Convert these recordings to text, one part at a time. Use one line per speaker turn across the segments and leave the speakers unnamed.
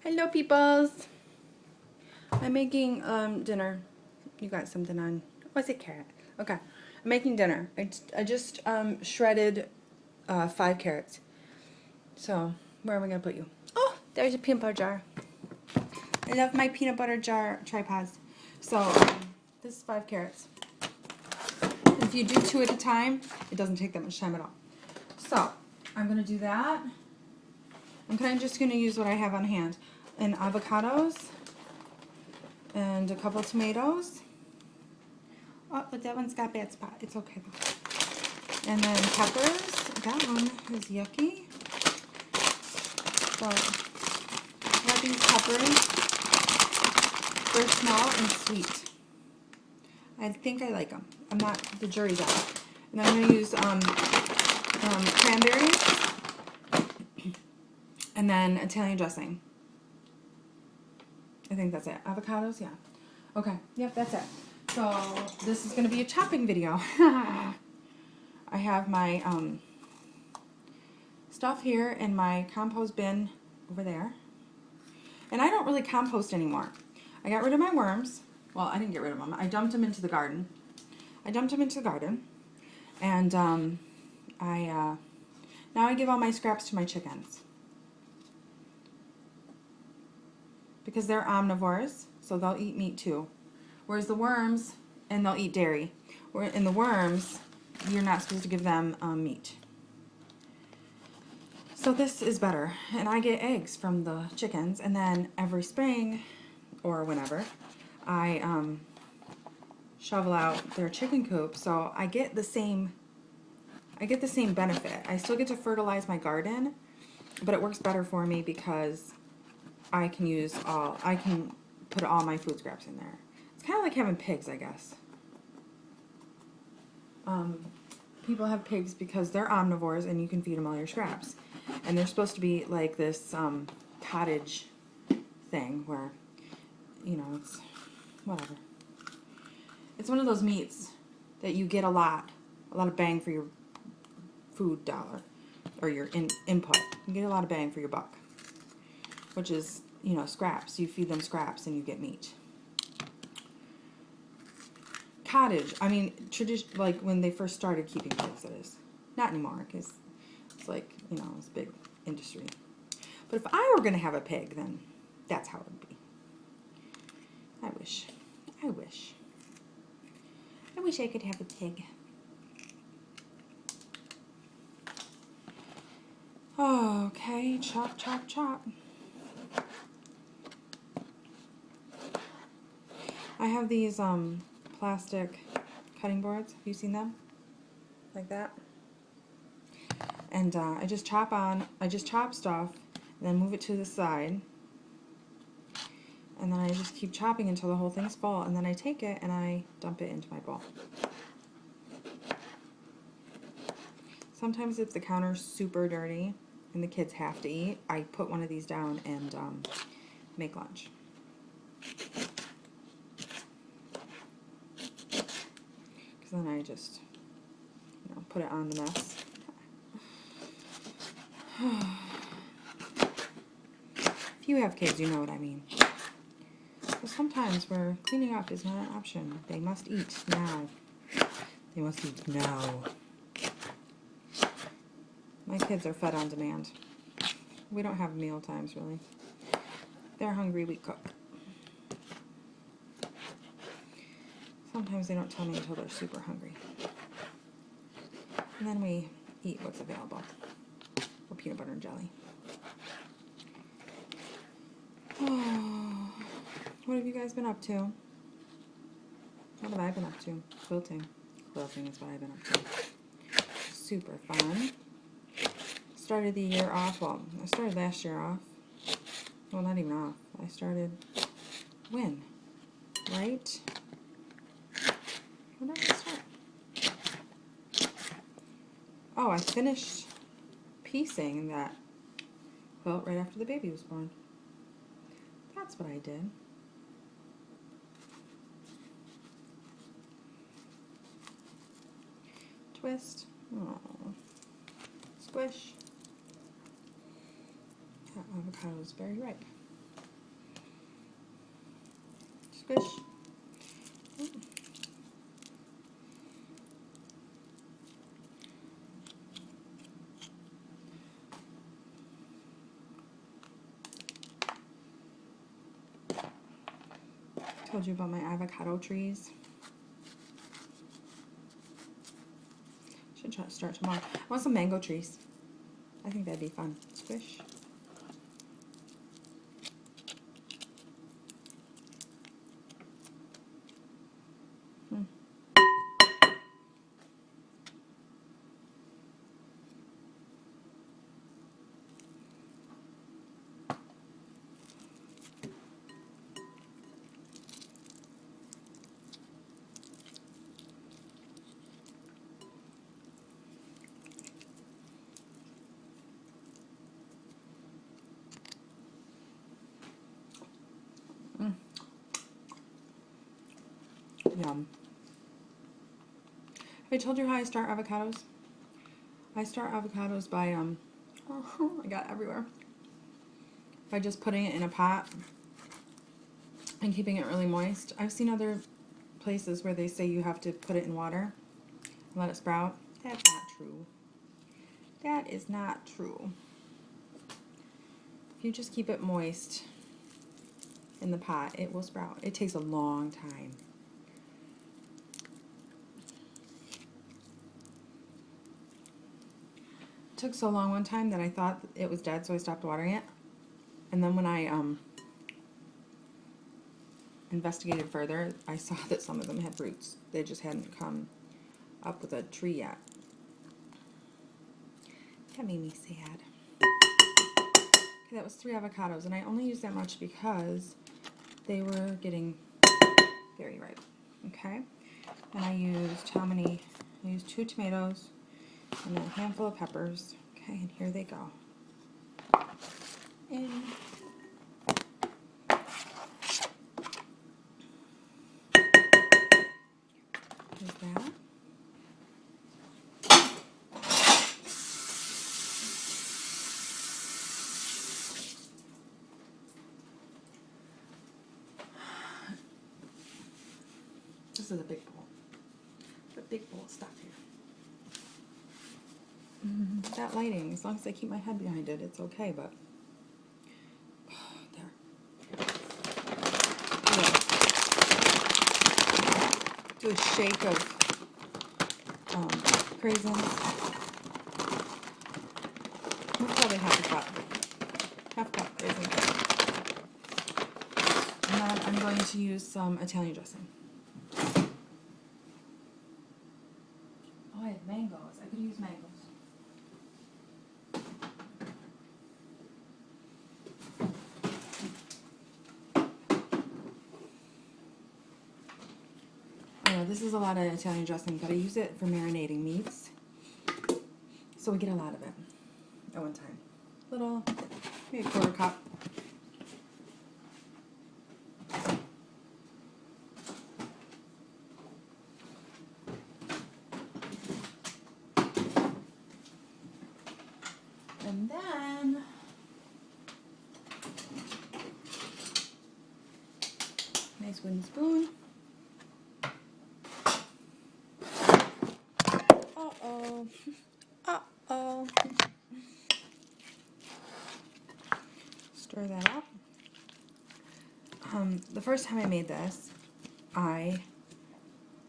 Hello, peoples. I'm making dinner. You got something on? What's it, carrot? Okay, I'm making dinner. I just shredded 5 carrots. So where am I gonna put you? Oh, there's a peanut butter jar. I love my peanut butter jar tripods. So this is 5 carrots. If you do 2 at a time, it doesn't take that much time at all. So I'm gonna do that. I'm kind of just gonna use what I have on hand, and avocados. And a couple tomatoes. Oh, but that one's got a bad spot. It's okay though. And then peppers. That one is yucky. But I like these peppers. They're small and sweet. I think I like them. I'm not, the jury's out. And then I'm going to use cranberries. And then Italian dressing. I think that's it. Avocados, yeah. Okay, yep, that's it. So this is going to be a chopping video. I have my stuff here in my compost bin over there. And I don't really compost anymore. I got rid of my worms. Well, I didn't get rid of them. I dumped them into the garden. And now I give all my scraps to my chickens. Because they're omnivores, so they'll eat meat too. Whereas the worms, and they'll eat dairy. In the worms, you're not supposed to give them meat. So this is better. And I get eggs from the chickens, and then every spring, or whenever, I shovel out their chicken coop, so I get the same benefit. I still get to fertilize my garden, but it works better for me because I can put all my food scraps in there. It's kind of like having pigs, I guess. People have pigs because they're omnivores and you can feed them all your scraps. And they're supposed to be like this cottage thing where, you know, it's whatever. It's one of those meats that you get a lot of bang for your food dollar, or your input. You get a lot of bang for your buck, which is, you know, scraps. You feed them scraps and you get meat. Cottage, I mean, tradition, like when they first started keeping pigs, it is. Not anymore, because it's like, you know, it's a big industry. But if I were going to have a pig, then that's how it would be. I wish I could have a pig. Oh, okay, chop, chop, chop. I have these plastic cutting boards. Have you seen them? Like that? And I just chop stuff and then move it to the side. And then I just keep chopping until the whole thing's full, and then I take it and I dump it into my bowl. Sometimes if the counter's super dirty and the kids have to eat, I put one of these down and make lunch. Because then I just, you know, put it on the mess. If you have kids, you know what I mean. So sometimes where cleaning up is not an option. They must eat now. They must eat now. My kids are fed on demand. We don't have meal times, really. They're hungry, we cook. Sometimes they don't tell me until they're super hungry. And then we eat what's available. Or peanut butter and jelly. Oh, what have you guys been up to? What have I been up to? Quilting. Quilting is what I've been up to. Super fun. Started the year off, well, I started last year off. Well, not even off. I started when? Right? When did I start? Oh, I finished piecing that quilt right after the baby was born. That's what I did. Twist. Oh. Squish. That avocado is very ripe. Squish. Told you about my avocado trees. Should try to start tomorrow. I want some mango trees. I think that'd be fun. Squish. Yum. I told you how I start avocados. I start avocados by oh, I got everywhere. By just putting it in a pot and keeping it really moist. I've seen other places where they say you have to put it in water and let it sprout. That's not true. That is not true. If you just keep it moist in the pot, it will sprout. It takes a long time. It took so long one time that I thought it was dead, so I stopped watering it. And then when I investigated further, I saw that some of them had roots. They just hadn't come up with a tree yet. That made me sad. Okay, that was 3 avocados, and I only used that much because they were getting very ripe. Okay, and I used how many? I used 2 tomatoes and then a handful of peppers. Okay, and here they go. And there's that. This is a big bowl. A big bowl of stuff here. That lighting, as long as I keep my head behind it, it's okay, but there. Yeah. Do a shake of craisins. We'll probably half a cup. Half cup raisin. And then I'm going to use some Italian dressing. Oh, I had mangoes. I could use mangoes. This is a lot of Italian dressing, but I use it for marinating meats, so we get a lot of it at one time. Little, maybe a 1/4 cup. And then nice wooden spoon. Uh-oh. Stir that up. The first time I made this, I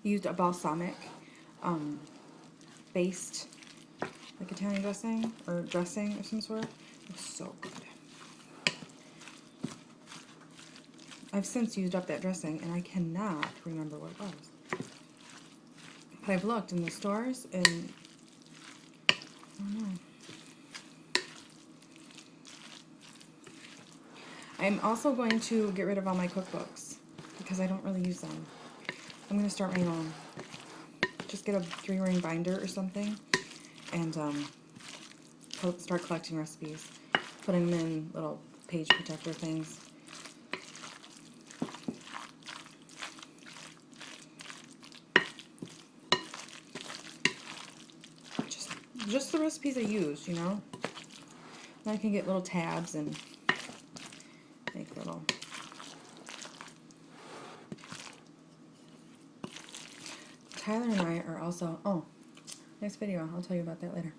used a balsamic based like Italian dressing or dressing of some sort. It was so good. I've since used up that dressing and I cannot remember what it was. But I've looked in the stores and I don't know. I'm also going to get rid of all my cookbooks because I don't really use them. I'm going to start my own. Just get a 3-ring binder or something and start collecting recipes. Putting them in little page protector things. Just the recipes I use, you know. Then I can get little tabs and make little Tyler and I are also, oh, next video, I'll tell you about that later.